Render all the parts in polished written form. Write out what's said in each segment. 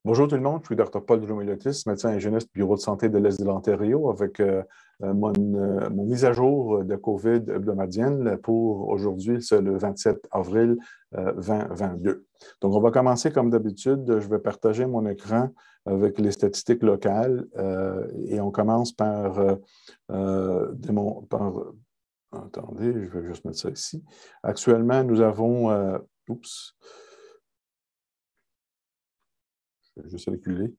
Bonjour tout le monde, je suis Dr. Paul Droumilotis, médecin hygiéniste bureau de santé de l'Est de l'Ontario avec mon mise à jour de COVID hebdomadienne pour aujourd'hui, c'est le 27 avril 2022. Donc, on va commencer comme d'habitude. Je vais partager mon écran avec les statistiques locales et on commence attendez, je vais juste mettre ça ici. Actuellement, nous avons... je vais juste reculer.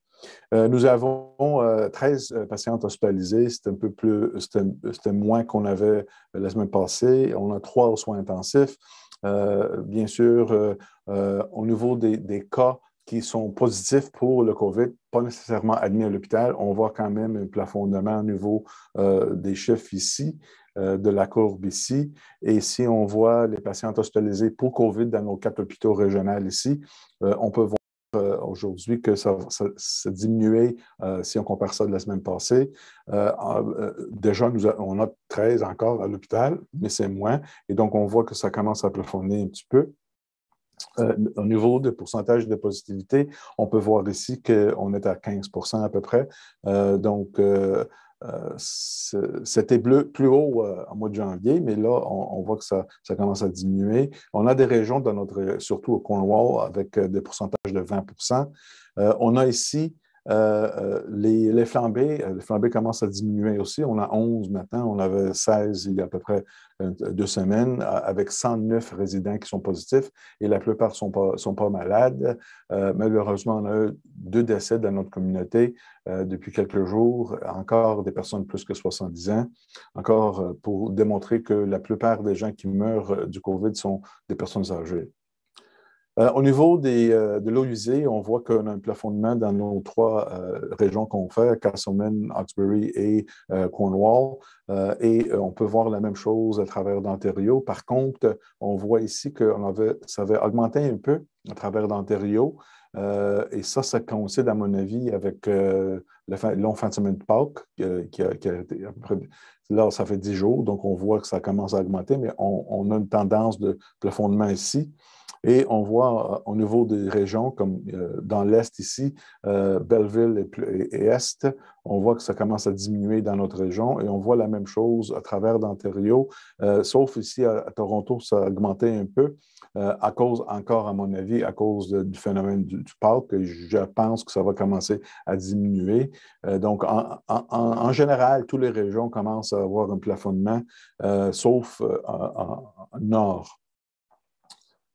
Nous avons 13 patientes hospitalisées. C'est un peu plus, c'était moins qu'on avait la semaine passée. On a 3 aux soins intensifs. Bien sûr, au niveau des cas qui sont positifs pour le COVID, pas nécessairement admis à l'hôpital, on voit quand même un plafonnement au niveau des chiffres ici, de la courbe ici. Et si on voit les patientes hospitalisées pour COVID dans nos 4 hôpitaux régionaux ici, on peut voir aujourd'hui que ça diminué si on compare ça de la semaine passée. Déjà, on a 13 encore à l'hôpital, mais c'est moins. Et donc, on voit que ça commence à plafonner un petit peu. Au niveau de pourcentage de positivité, on peut voir ici qu'on est à 15 à peu près. C'était plus haut en mois de janvier, mais là, on voit que ça commence à diminuer. On a des régions, surtout au Cornwall, avec des pourcentages de 20 on a ici les flambées. Les flambées commencent à diminuer aussi. On a 11 maintenant. On avait 16 il y a à peu près 2 semaines, avec 109 résidents qui sont positifs et la plupart ne sont pas malades. Malheureusement, on a eu 2 décès dans notre communauté depuis quelques jours. Encore des personnes plus que 70 ans. Encore pour démontrer que la plupart des gens qui meurent du COVID sont des personnes âgées. Au niveau de l'eau usée, on voit qu'on a un plafonnement dans nos 3 régions qu'on fait, Castlemaine, Hawkesbury et Cornwall. Et on peut voir la même chose à travers d'Ontario. Par contre, on voit ici que ça avait augmenté un peu à travers d'Ontario. Et ça coïncide, à mon avis, avec le long fin de semaine de Pâques, qui a été à peu près... Là, ça fait 10 jours, donc on voit que ça commence à augmenter, mais on a une tendance de plafonnement ici. Et on voit au niveau des régions, comme dans l'Est ici, Belleville et Est, on voit que ça commence à diminuer dans notre région et on voit la même chose à travers d'Ontario, sauf ici à Toronto, ça a augmenté un peu à cause, encore à mon avis, à cause du phénomène du Pâques. Je pense que ça va commencer à diminuer. Donc, en général, toutes les régions commencent à avoir un plafonnement, sauf en nord.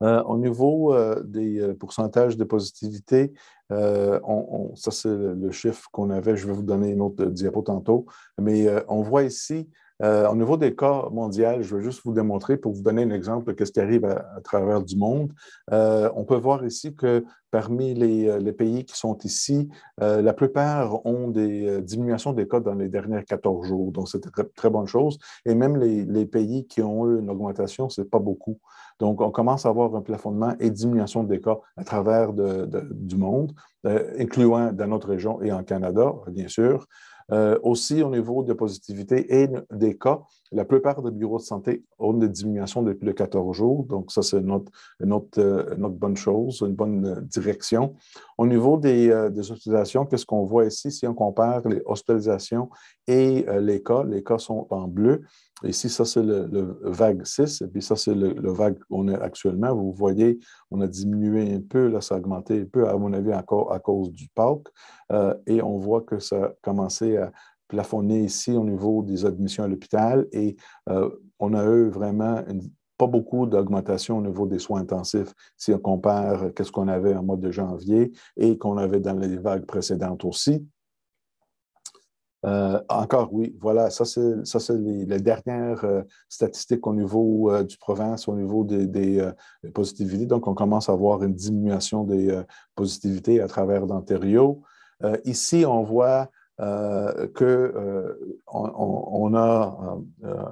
Au niveau des pourcentages de positivité, ça c'est le chiffre qu'on avait, je vais vous donner une autre diapo tantôt, mais on voit ici, au niveau des cas mondiaux, je vais juste vous démontrer pour vous donner un exemple de ce qui arrive à travers du monde. On peut voir ici que parmi les pays qui sont ici, la plupart ont des diminutions des cas dans les derniers 14 jours, donc c'est une très, très bonne chose. Et même les pays qui ont eu une augmentation, ce n'est pas beaucoup. Donc, on commence à avoir un plafonnement et diminution des cas à travers du monde, incluant dans notre région et en Canada, bien sûr. Aussi, au niveau de positivité et des cas, la plupart des bureaux de santé ont des diminutions depuis le 14 jours. Donc, ça, c'est une autre bonne chose, une bonne direction. Au niveau des hospitalisations, qu'est-ce qu'on voit ici? Si on compare les hospitalisations et les cas sont en bleu. Ici, ça, c'est le vague 6, et puis ça, c'est le vague qu'on est actuellement. Vous voyez, on a diminué un peu, là, ça a augmenté un peu, à mon avis, encore à cause du Pâques. Et on voit que ça a commencé à plafonner ici au niveau des admissions à l'hôpital. Et on a eu vraiment pas beaucoup d'augmentation au niveau des soins intensifs si on compare ce qu'on avait en mois de janvier et qu'on avait dans les vagues précédentes aussi. Encore, oui, voilà, ça c'est les dernières statistiques au niveau du province, au niveau des positivités. Donc, on commence à voir une diminution des positivités à travers l'Ontario. Ici, on voit qu'on a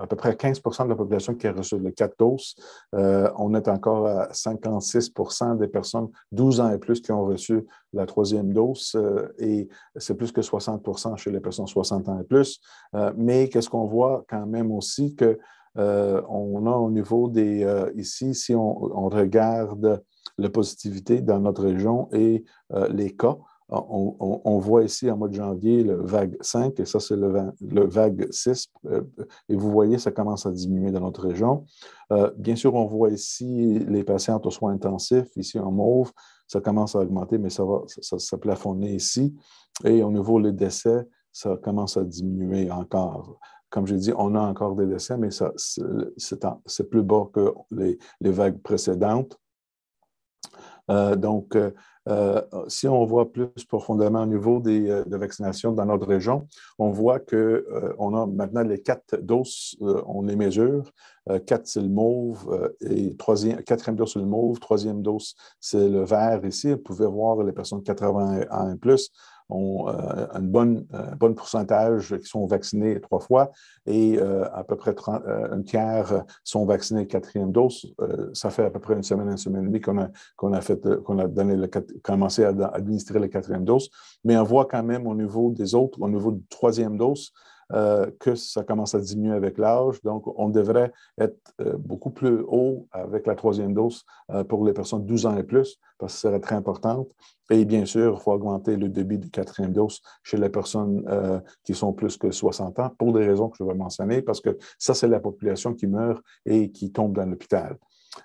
à peu près 15 de la population qui a reçu le 4 doses. On est encore à 56 des personnes 12 ans et plus qui ont reçu la 3e dose et c'est plus que 60 chez les personnes 60 ans et plus. Mais qu'est-ce qu'on voit quand même aussi que on a au niveau ici, si on regarde la positivité dans notre région et les cas, on voit ici en mois de janvier le vague 5 et ça, c'est le vague 6. Et vous voyez, ça commence à diminuer dans notre région. Bien sûr, on voit ici les patients aux soins intensifs, ici en mauve. Ça commence à augmenter, mais ça plafonner ici. Et au niveau des décès, ça commence à diminuer encore. Comme j'ai dit, on a encore des décès, mais c'est plus bas que les vagues précédentes. Donc, si on voit plus profondément au niveau de vaccination dans notre région, on voit qu'on a maintenant les 4 doses, on les mesure. 4, c'est le mauve, et quatrième dose, c'est le mauve, troisième dose, c'est le vert ici. Vous pouvez voir les personnes de 80 ans et plus ont un bon pourcentage qui sont vaccinés 3 fois et à peu près un tiers sont vaccinés quatrième dose. Ça fait à peu près une semaine et demie qu'on a commencé à administrer la quatrième dose. Mais on voit quand même au niveau des autres, au niveau de troisième dose, que ça commence à diminuer avec l'âge. Donc, on devrait être beaucoup plus haut avec la troisième dose pour les personnes de 12 ans et plus, parce que ce serait très importante. Et bien sûr, il faut augmenter le débit de quatrième dose chez les personnes qui sont plus que 60 ans, pour des raisons que je vais mentionner, parce que ça, c'est la population qui meurt et qui tombe dans l'hôpital.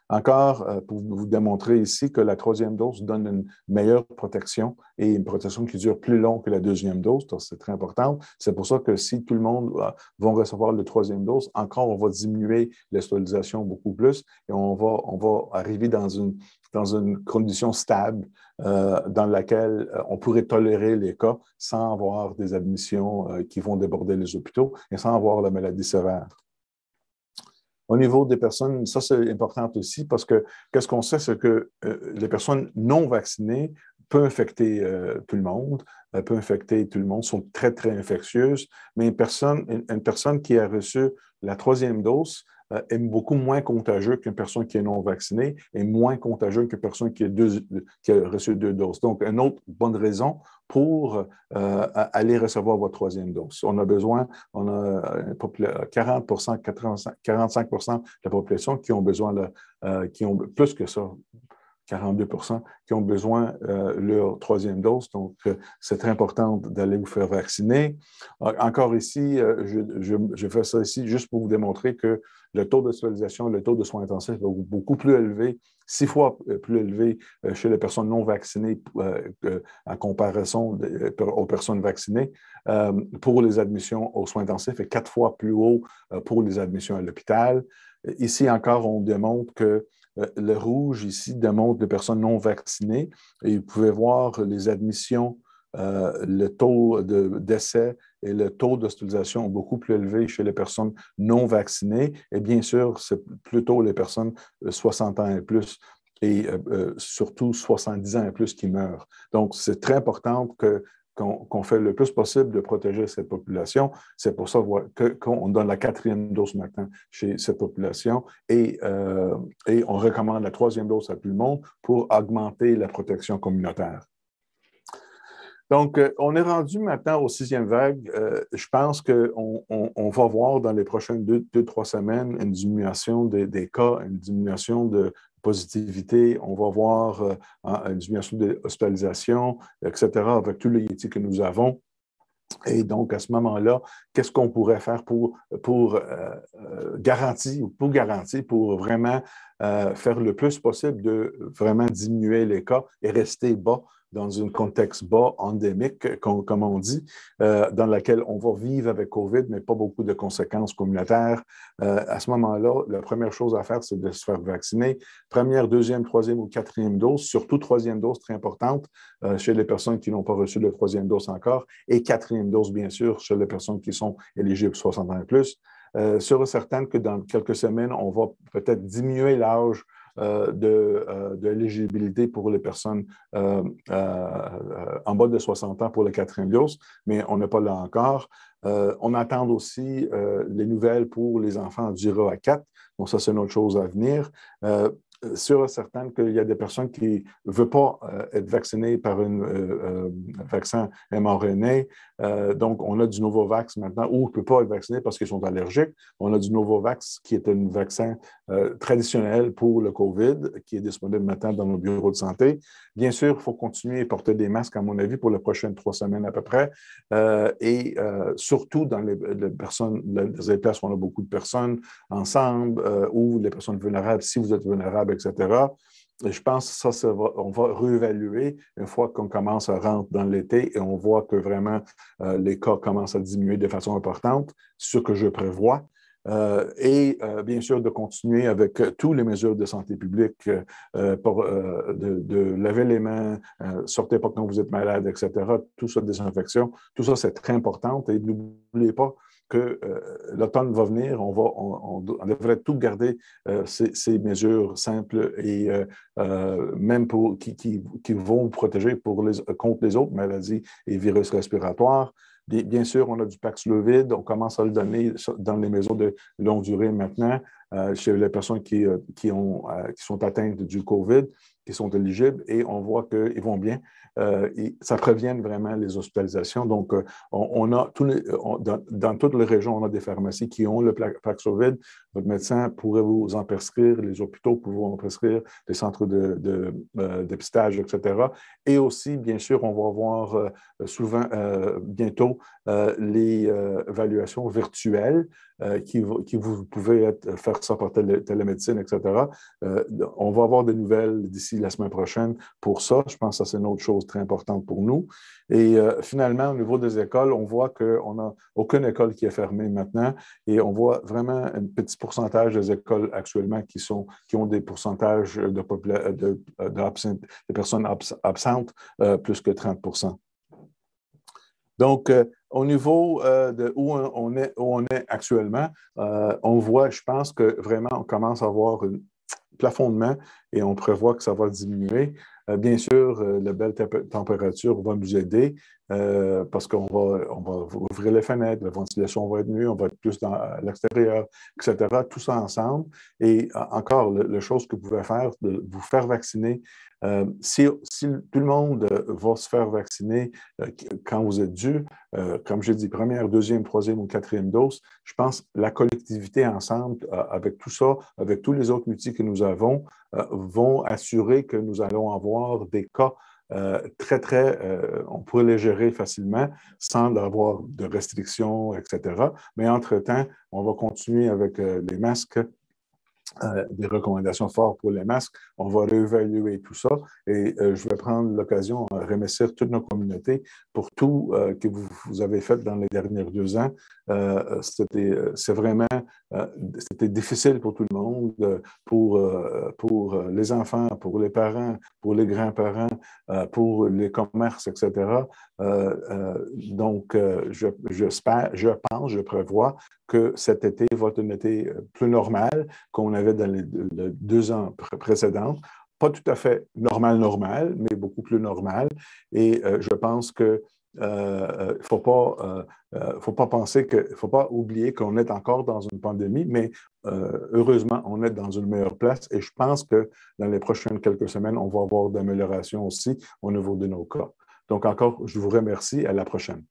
Encore, pour vous démontrer ici que la troisième dose donne une meilleure protection et une protection qui dure plus long que la deuxième dose. C'est très important. C'est pour ça que si tout le monde va recevoir la troisième dose, encore, on va diminuer l'hospitalisation beaucoup plus et on va arriver dans une condition stable dans laquelle on pourrait tolérer les cas sans avoir des admissions qui vont déborder les hôpitaux et sans avoir la maladie sévère. Au niveau des personnes, ça c'est important aussi parce que qu'est-ce qu'on sait, c'est que les personnes non vaccinées peuvent infecter tout le monde, sont très, très infectieuses, mais une personne qui a reçu la troisième dose est beaucoup moins contagieuse qu'une personne qui est non vaccinée et moins contagieuse qu'une personne qui a reçu 2 doses. Donc, une autre bonne raison pour aller recevoir votre troisième dose. On a 40 45 de la population qui ont besoin, qui ont plus que ça, 42 qui ont besoin de leur troisième dose. Donc, c'est très important d'aller vous faire vacciner. Encore ici, je fais ça ici juste pour vous démontrer que le taux d'hospitalisation, le taux de soins intensifs est beaucoup plus élevé, 6 fois plus élevé chez les personnes non vaccinées en comparaison aux personnes vaccinées pour les admissions aux soins intensifs et 4 fois plus haut pour les admissions à l'hôpital. Ici encore, on démontre que le rouge ici démontre des personnes non vaccinées et vous pouvez voir les admissions, le taux de décès et le taux d'hospitalisation beaucoup plus élevé chez les personnes non vaccinées. Et bien sûr, c'est plutôt les personnes de 60 ans et plus et surtout 70 ans et plus qui meurent. Donc, c'est très important qu'on fait le plus possible de protéger cette population. C'est pour ça qu'on donne la quatrième dose maintenant chez cette population et on recommande la troisième dose à tout le monde pour augmenter la protection communautaire. Donc, on est rendu maintenant au 6e vague. Je pense qu'on va voir dans les prochaines 2-3 semaines une diminution des cas, une diminution de positivité. On va voir une diminution de l'hospitalisation, etc., avec tous les outils que nous avons. Et donc, à ce moment-là, qu'est-ce qu'on pourrait faire pour garantir, pour vraiment faire le plus possible de vraiment diminuer les cas et rester bas dans un contexte bas, endémique, comme on dit, dans lequel on va vivre avec COVID, mais pas beaucoup de conséquences communautaires. À ce moment-là, la première chose à faire, c'est de se faire vacciner. Première, deuxième, troisième ou quatrième dose, surtout troisième dose, très importante chez les personnes qui n'ont pas reçu la troisième dose encore, et quatrième dose, bien sûr, chez les personnes qui sont éligibles 60 ans et plus. Sûr et certain que dans quelques semaines, on va peut-être diminuer l'âge de l'éligibilité pour les personnes en bas de 60 ans pour la quatrième dose, mais on n'est pas là encore. On attend aussi les nouvelles pour les enfants du 0 à 4. Donc, ça, c'est une autre chose à venir. sûr et certain qu'il y a des personnes qui ne veulent pas être vaccinées par un vaccin mRNA. Donc, on a du Novavax maintenant, ou on ne peut pas être vacciné parce qu'ils sont allergiques. On a du Novavax qui est un vaccin traditionnel pour le COVID, qui est disponible maintenant dans nos bureaux de santé. Bien sûr, il faut continuer à porter des masques, à mon avis, pour les prochaines 3 semaines à peu près. Surtout dans les places où on a beaucoup de personnes ensemble, ou les personnes vulnérables, si vous êtes vulnérable, etc. Et je pense que on va réévaluer une fois qu'on commence à rentrer dans l'été et on voit que vraiment les cas commencent à diminuer de façon importante, ce que je prévois. Bien sûr, de continuer avec toutes les mesures de santé publique de laver les mains, sortez pas quand vous êtes malade, etc. Tout ça, désinfection, tout ça, c'est très important. Et n'oubliez pas que l'automne va venir, on devrait tout garder ces mesures simples et même qui vont protéger contre les autres maladies et virus respiratoires. Bien sûr, on a du Paxlovid, on commence à le donner dans les maisons de longue durée maintenant chez les personnes qui sont atteintes du COVID, qui sont éligibles, et on voit qu'ils vont bien. Ça prévient vraiment les hospitalisations. Donc, on a dans toutes les régions, on a des pharmacies qui ont le Paxlovid. Votre médecin pourrait vous en prescrire, les hôpitaux pourront vous en prescrire, les centres de dépistage, etc. Et aussi, bien sûr, on va avoir souvent, bientôt, les évaluations virtuelles vous pouvez faire ça par télémédecine, etc. On va avoir des nouvelles d'ici la semaine prochaine pour ça. Je pense que ça, c'est une autre chose très importante pour nous. Et finalement, au niveau des écoles, on voit qu'on n'a aucune école qui est fermée maintenant et on voit vraiment un petit pourcentage des écoles actuellement qui ont des pourcentages de personnes absentes, plus que 30%. Donc, au niveau de où on est actuellement, on voit, je pense que vraiment, on commence à avoir un plafonnement et on prévoit que ça va diminuer. Bien sûr, la belle température va nous aider parce qu'on va ouvrir les fenêtres, la ventilation va être mieux, on va être plus à l'extérieur, etc. Tout ça ensemble. Et encore, la chose que vous pouvez faire, de vous faire vacciner. Si tout le monde va se faire vacciner quand vous êtes dû, comme j'ai dit, première, deuxième, troisième ou quatrième dose, je pense que la collectivité ensemble, avec tout ça, avec tous les autres outils que nous avons, vont assurer que nous allons avoir des cas on pourrait les gérer facilement sans avoir de restrictions, etc. Mais entre-temps, on va continuer avec les masques. Des recommandations fortes pour les masques. On va réévaluer tout ça et je vais prendre l'occasion de remercier toute nos communautés pour tout que vous avez fait dans les derniers 2 ans. C'était difficile pour tout le monde, pour les enfants, pour les parents, pour les grands-parents, pour les commerces, etc. Donc, je prévois que cet été va être un été plus normal qu'on avait dans les 2 ans précédents. Pas tout à fait normal, mais beaucoup plus normal. Et je pense que faut pas penser faut pas oublier qu'on est encore dans une pandémie, mais heureusement, on est dans une meilleure place et je pense que dans les prochaines quelques semaines, on va avoir d'améliorations aussi au niveau de nos cas. Donc encore, je vous remercie. À la prochaine.